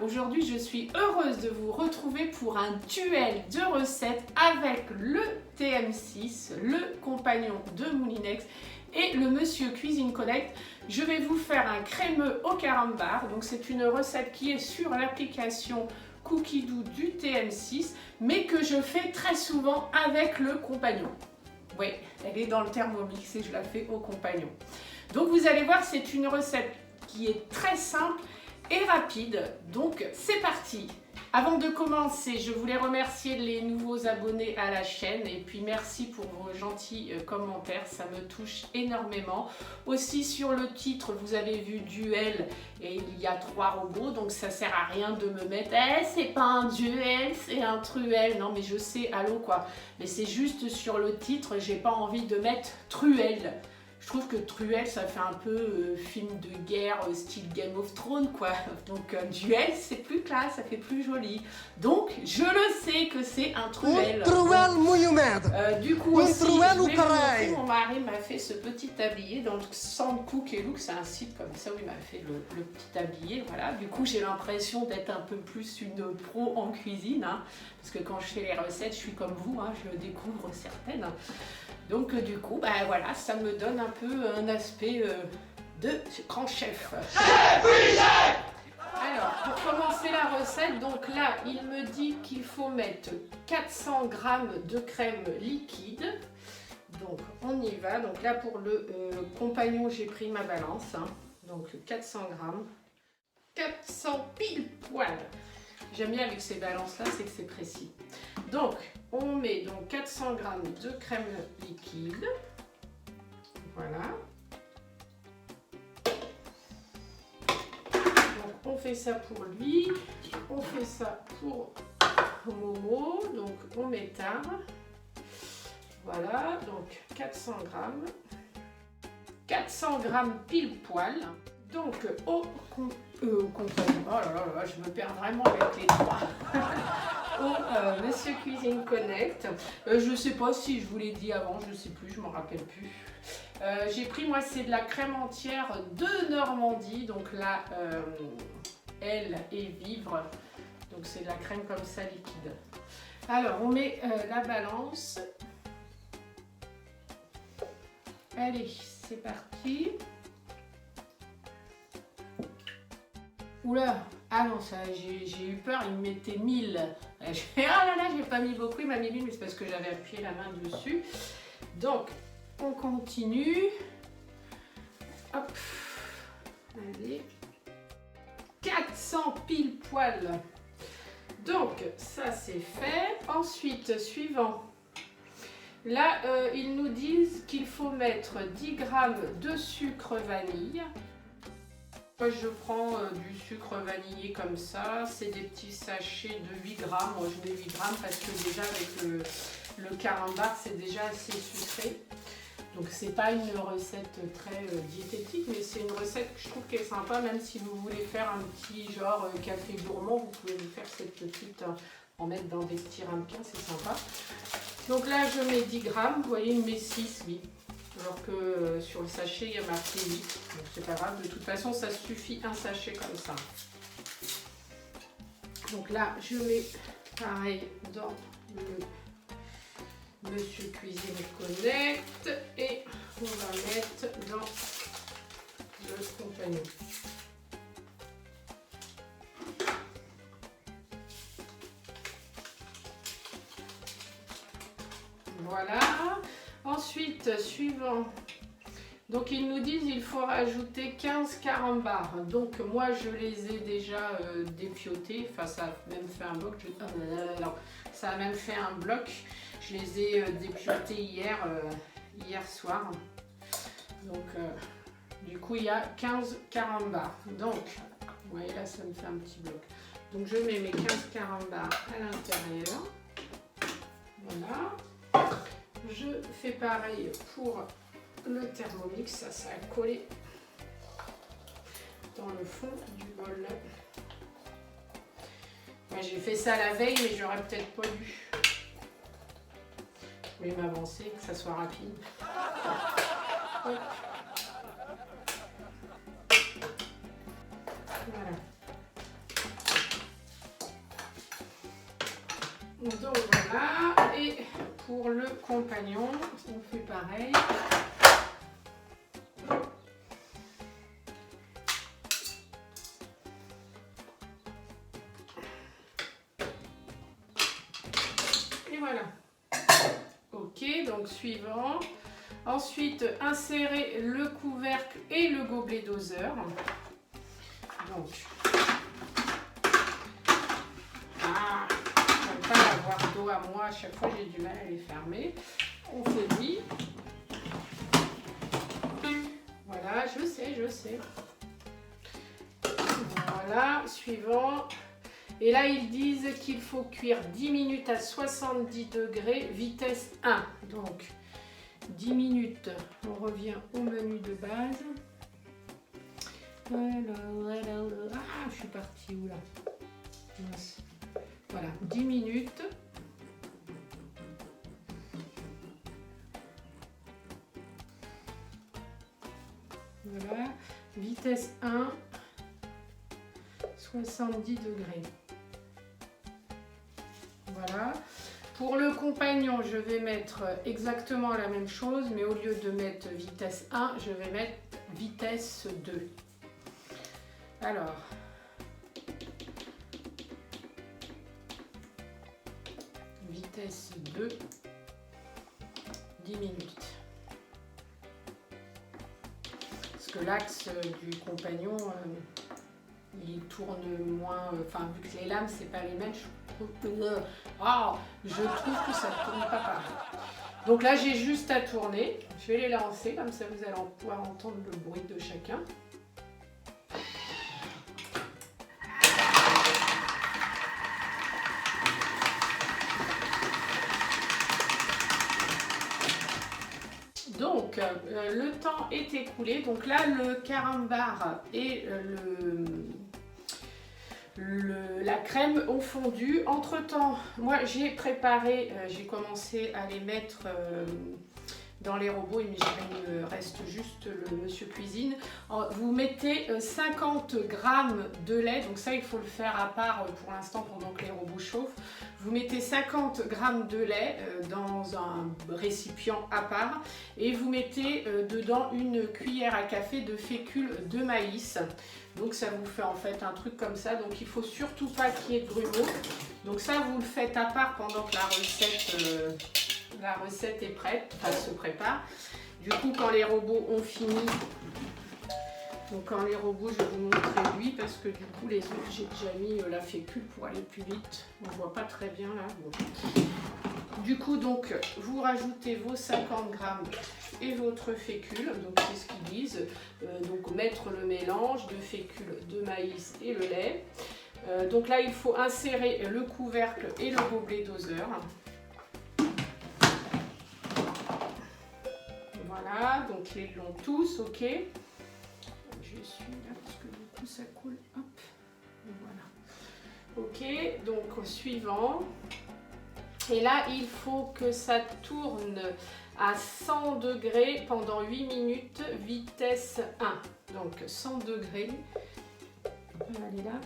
Aujourd'hui je suis heureuse de vous retrouver pour un duel de recettes avec le TM6, le compagnon de Moulinex et le Monsieur Cuisine Connect. Je vais vous faire un crémeux au carambar, donc c'est une recette qui est sur l'application Cookidoo du TM6, mais que je fais très souvent avec le compagnon. Oui, elle est dans le Thermomix et je la fais au compagnon. Donc vous allez voir, c'est une recette qui est très simple et rapide, donc c'est parti. Avant de commencer, je voulais remercier les nouveaux abonnés à la chaîne et puis merci pour vos gentils commentaires, ça me touche énormément. Aussi sur le titre, vous avez vu duel et il y a 3 robots, donc ça sert à rien de me mettre c'est pas un duel, c'est un truel. Non mais je sais, allô quoi. Mais c'est juste sur le titre, j'ai pas envie de mettre truel. Je trouve que truel, ça fait un peu film de guerre, style Game of Thrones, quoi. Donc, duel, c'est plus classe, ça fait plus joli. Donc, je le sais que c'est un truel. Du coup, aussi, je vais vous montrer, mon mari m'a fait ce petit tablier dans le Sound Cook et Look. C'est un site comme ça où il m'a fait le petit tablier. Voilà. Du coup, j'ai l'impression d'être un peu plus une pro en cuisine. Hein, parce que quand je fais les recettes, je suis comme vous, hein, je découvre certaines. Donc du coup, bah voilà, ça me donne un peu un aspect de grand chef. Alors, pour commencer la recette, donc là, il me dit qu'il faut mettre 400 g de crème liquide. Donc on y va. Donc là, pour le compagnon, j'ai pris ma balance. Hein. Donc 400 g. 400 pile poil. J'aime bien avec ces balances-là, c'est que c'est précis. Donc, on met donc 400 g de crème liquide. Voilà. Donc, on fait ça pour lui. On fait ça pour Momo. Donc, on m'éteint. Voilà. Donc, 400 g. 400 g pile poil. Donc, au compagnon. Oh là là là, je me perds vraiment avec les trois. Au Monsieur Cuisine Connect. Je ne sais pas si je vous l'ai dit avant, je ne sais plus, je ne m'en rappelle plus. J'ai pris, moi, c'est de la crème entière de Normandie. Donc là, elle est vivre. Donc c'est de la crème comme ça liquide. Alors, on met la balance. Allez, c'est parti. Oula, ah non, ça, j'ai eu peur, il me mettait 1000. Je fais, ah là là, j'ai pas mis beaucoup, il m'a mis 1000, mais c'est parce que j'avais appuyé la main dessus. Donc, on continue. Hop, allez. 400 pile poil. Donc, ça c'est fait. Ensuite, suivant. Là, ils nous disent qu'il faut mettre 10 g de sucre vanille. Moi, je prends du sucre vanillé comme ça. C'est des petits sachets de 8 g. Moi, je mets 8 g parce que déjà, avec le carambar, c'est déjà assez sucré. Donc, c'est pas une recette très diététique, mais c'est une recette que je trouve qui est sympa. Même si vous voulez faire un petit genre café gourmand, vous pouvez vous faire cette petite, en mettre dans des petits ramequins, c'est sympa. Donc là, je mets 10 g. Vous voyez, il met 6, oui. Alors que sur le sachet, il y a marqué 8. Donc c'est pas grave, de toute façon, ça suffit un sachet comme ça. Donc là, je mets pareil dans le Monsieur Cuisine Connect. Et on va mettre dans le compagnon. Voilà. Ensuite, suivant, donc ils nous disent qu'il faut rajouter 15 carambars. Donc moi je les ai déjà dépiotés, enfin ça a même fait un bloc, ça a même fait un bloc. Je les ai dépiotés hier soir. Donc du coup il y a 15 carambars. Donc vous voyez là ça me fait un petit bloc. Donc je mets mes 15 carambars à l'intérieur. Voilà. Je fais pareil pour le Thermomix, ça a collé dans le fond du bol. Moi j'ai fait ça la veille, mais j'aurais peut-être pas dû. Je vais m'avancer, que ça soit rapide. Hop. Voilà. Donc voilà, et pour le compagnon, on fait pareil. Et voilà. Ok, donc suivant. Ensuite, insérer le couvercle et le gobelet doseur. Donc, j'aime pas avoir d'eau à moi, à chaque fois j'ai du mal à les fermer. On fait oui. Voilà, je sais. Voilà, suivant. Et là, ils disent qu'il faut cuire 10 minutes à 70 degrés, vitesse 1. Donc, 10 minutes, on revient au menu de base. Ah, je suis partie où là? Voilà, 10 minutes. Voilà, vitesse 1, 70 degrés. Voilà. Pour le compagnon, je vais mettre exactement la même chose, mais au lieu de mettre vitesse 1, je vais mettre vitesse 2. Alors, vitesse 2, 10 minutes. Parce que l'axe du compagnon, il tourne moins, enfin vu que les lames, c'est pas les mêmes, je trouve que ça ne tourne pas pareil. Donc là, j'ai juste à tourner. Je vais les lancer, comme ça vous allez pouvoir entendre le bruit de chacun. Donc, le temps est écoulé. Donc là, le carambar et la crème ont fondu. Entre temps, moi j'ai préparé, j'ai commencé à les mettre dans les robots, mais il me reste juste le monsieur cuisine. Vous mettez 50 g de lait, donc ça il faut le faire à part pour l'instant pendant que les robots chauffent. Vous mettez 50 g de lait dans un récipient à part et vous mettez dedans une cuillère à café de fécule de maïs. Donc ça vous fait en fait un truc comme ça, donc il ne faut surtout pas qu'il y ait de grumeaux. Donc ça vous le faites à part pendant que la recette est prête, enfin se prépare. Du coup quand les robots ont fini, donc quand les robots je vais vous montrer lui parce que du coup les autres j'ai déjà mis la fécule pour aller plus vite. On ne voit pas très bien là. Bon. Du coup donc vous rajoutez vos 50 g et votre fécule, donc c'est ce qu'ils disent, donc mettre le mélange de fécule de maïs et le lait. Donc là il faut insérer le couvercle et le gobelet doseur. Voilà, donc ils l'ont tous, ok. Je suis là parce que du coup ça coule, hop, voilà. Ok, donc suivant. Et là il faut que ça tourne à 100 degrés pendant 8 minutes, vitesse 1. Donc 100 degrés, on va aller là.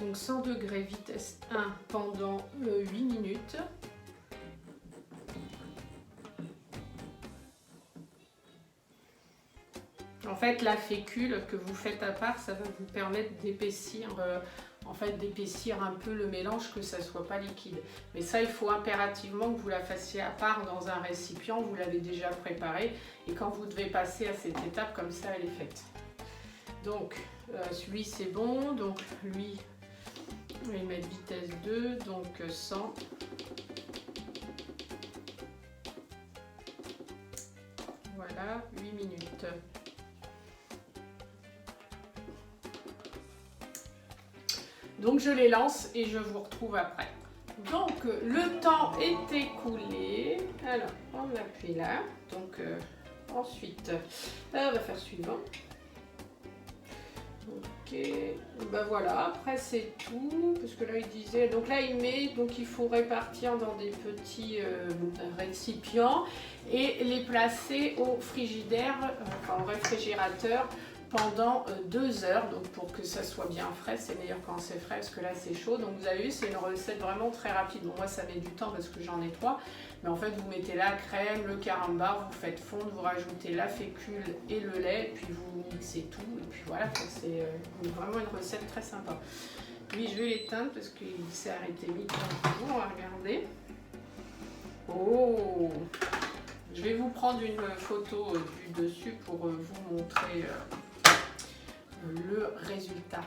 Donc 100 degrés, vitesse 1 pendant 8 minutes. En fait, la fécule que vous faites à part, ça va vous permettre d'épaissir d'épaissir un peu le mélange, que ça ne soit pas liquide. Mais ça, il faut impérativement que vous la fassiez à part dans un récipient, vous l'avez déjà préparé. Et quand vous devez passer à cette étape, comme ça, elle est faite. Donc, celui c'est bon. Donc, lui, on va mettre vitesse 2, donc 100. Voilà, 8 minutes. Donc je les lance et je vous retrouve après. Donc le temps est écoulé. Alors on appuie là. Donc ensuite, on va faire suivant. Ok, ben voilà, après c'est tout, parce que là il disait, donc là il met, donc il faut répartir dans des petits récipients et les placer au frigidaire, enfin au réfrigérateur, pendant 2 heures, donc pour que ça soit bien frais. C'est meilleur quand c'est frais parce que là c'est chaud. Donc vous avez vu, c'est une recette vraiment très rapide. Bon, moi ça met du temps parce que j'en ai 3, mais en fait vous mettez la crème, le carambar, vous faites fondre, vous rajoutez la fécule et le lait, et puis vous mixez tout, et puis voilà, c'est vraiment une recette très sympa. Oui, je vais l'éteindre parce qu'il s'est arrêté mi-temps. On va regarder. Oh! Je vais vous prendre une photo du dessus pour vous montrer le résultat.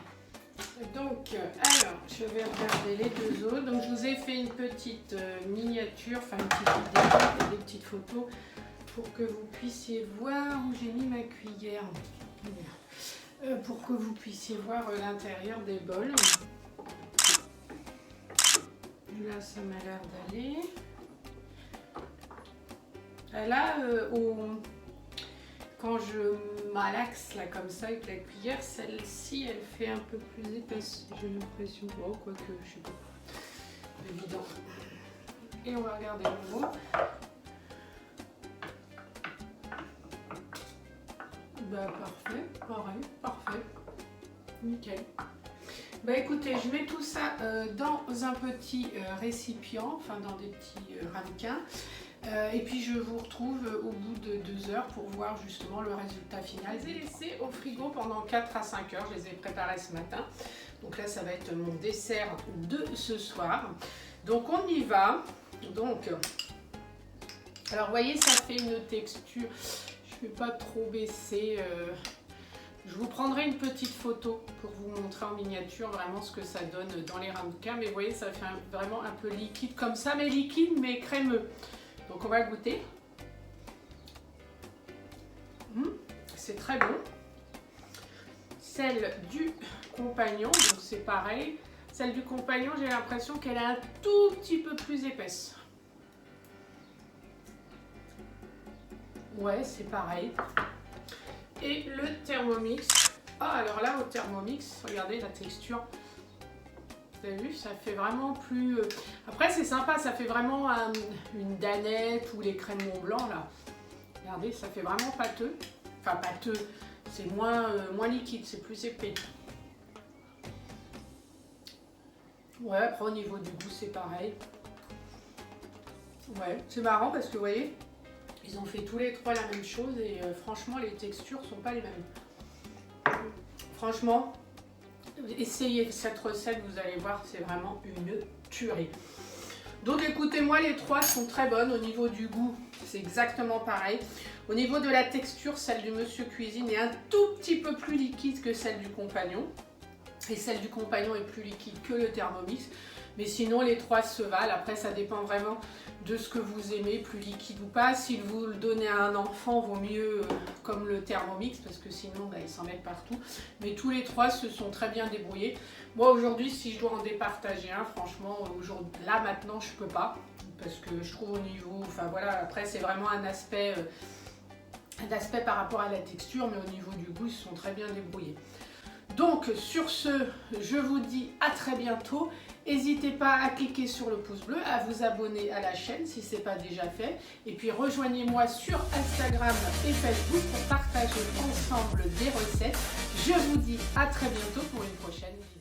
Donc, alors, je vais regarder les 2 autres. Donc, je vous ai fait une petite miniature, enfin une petite vidéo et des petites photos pour que vous puissiez voir où j'ai mis ma cuillère. Pour que vous puissiez voir l'intérieur des bols. Là, ça m'a l'air d'aller. Là, quand je malaxe là comme ça avec la cuillère, celle-ci, elle fait un peu plus épaisse. J'ai l'impression, oh, quoique, je sais pas, évident. Et on va regarder le mot. Bah parfait, pareil, parfait, nickel. Bah écoutez, je mets tout ça dans un petit récipient, enfin dans des petits ramequins. Et puis je vous retrouve au bout de 2 heures pour voir justement le résultat final. Je les ai laissés au frigo pendant 4 à 5 heures, je les ai préparés ce matin. Donc là ça va être mon dessert de ce soir. Donc on y va. Donc, alors vous voyez, ça fait une texture, je ne vais pas trop baisser. Je vous prendrai une petite photo pour vous montrer en miniature vraiment ce que ça donne dans les ramequins. Mais vous voyez, ça fait vraiment un peu liquide comme ça, mais liquide mais crémeux. Donc on va goûter. C'est très bon. Celle du compagnon, donc c'est pareil. Celle du compagnon, j'ai l'impression qu'elle est un tout petit peu plus épaisse. Ouais, c'est pareil. Et le Thermomix. Ah, alors là, au Thermomix, regardez la texture. Vous avez vu, ça fait vraiment plus... Après, c'est sympa, ça fait vraiment une danette ou les crèmes Mont Blanc, là. Regardez, ça fait vraiment pâteux. Enfin, pâteux, c'est moins liquide, c'est plus épais. Ouais, après, au niveau du goût, c'est pareil. Ouais, c'est marrant parce que, vous voyez, ils ont fait tous les 3 la même chose et franchement, les textures sont pas les mêmes. Franchement... Essayez cette recette, vous allez voir, c'est vraiment une tuerie. Donc écoutez-moi, les 3 sont très bonnes. Au niveau du goût, c'est exactement pareil. Au niveau de la texture, celle du Monsieur Cuisine est un tout petit peu plus liquide que celle du Compagnon. Et celle du Compagnon est plus liquide que le Thermomix. Mais sinon, les 3 se valent. Après, ça dépend vraiment de ce que vous aimez, plus liquide ou pas. Si vous le donnez à un enfant, vaut mieux comme le Thermomix, parce que sinon, bah, ils s'en mettent partout. Mais tous les 3 se sont très bien débrouillés. Moi, aujourd'hui, si je dois en départager un, franchement, là, maintenant, je peux pas. Parce que je trouve au niveau... Enfin, voilà, après, c'est vraiment un aspect par rapport à la texture, mais au niveau du goût, ils se sont très bien débrouillés. Donc, sur ce, je vous dis à très bientôt. N'hésitez pas à cliquer sur le pouce bleu, à vous abonner à la chaîne si ce n'est pas déjà fait. Et puis rejoignez-moi sur Instagram et Facebook pour partager ensemble des recettes. Je vous dis à très bientôt pour une prochaine vidéo.